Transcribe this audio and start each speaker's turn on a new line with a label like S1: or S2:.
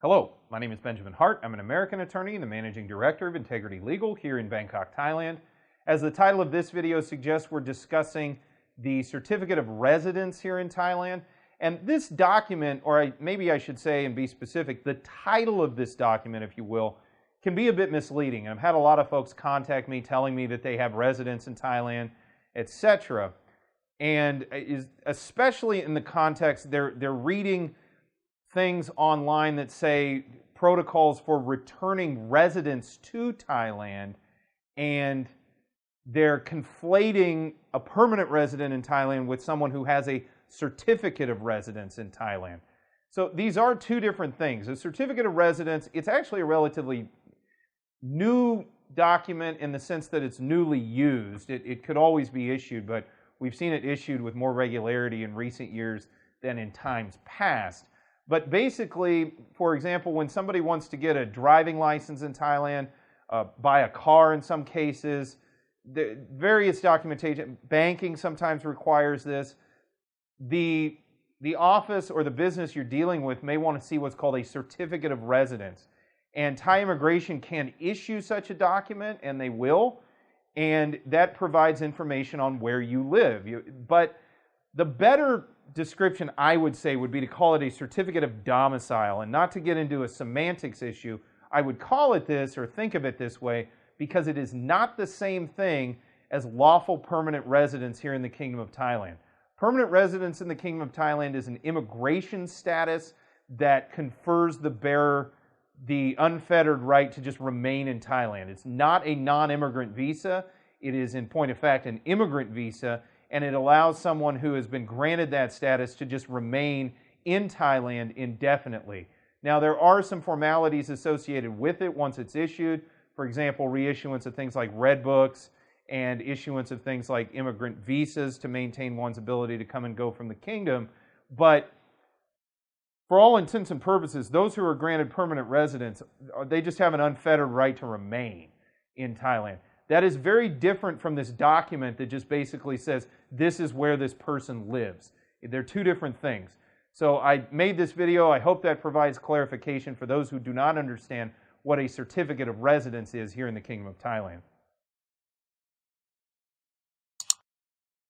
S1: Hello, my name is Benjamin Hart. I'm an American attorney and the Managing Director of Integrity Legal here in Bangkok, Thailand. As the title of this video suggests, we're discussing the Certificate of Residence here in Thailand. And this document, or maybe I should say and be specific, the title of this document, if you will, can be a bit misleading. And I've had a lot of folks contact me telling me that they have residence in Thailand, etc. And especially in the context, they're reading things online that say protocols for returning residents to Thailand, and they're conflating a permanent resident in Thailand with someone who has a certificate of residence in Thailand. So these are two different things. A certificate of residence, it's actually a relatively new document in the sense that it's newly used. It could always be issued, but we've seen it issued with more regularity in recent years than in times past. But basically, for example, when somebody wants to get a driving license in Thailand, buy a car in some cases, the various documentation, banking sometimes requires this. The office or the business you're dealing with may want to see what's called a certificate of residence. And Thai immigration can issue such a document, and they will, and that provides information on where you live. But the better description, I would say, would be to call it a certificate of domicile, and not to get into a semantics issue. I would call it this or think of it this way because it is not the same thing as lawful permanent residence here in the Kingdom of Thailand. Permanent residence in the Kingdom of Thailand is an immigration status that confers the bearer the unfettered right to just remain in Thailand. It's not a non-immigrant visa. It is, in point of fact, an immigrant visa, and it allows someone who has been granted that status to just remain in Thailand indefinitely. Now, there are some formalities associated with it once it's issued. For example, reissuance of things like red books and issuance of things like immigrant visas to maintain one's ability to come and go from the kingdom. But for all intents and purposes, those who are granted permanent residence, they just have an unfettered right to remain in Thailand. That is very different from this document that just basically says, this is where this person lives. They're two different things. So I made this video. I hope that provides clarification for those who do not understand what a certificate of residence is here in the Kingdom of Thailand.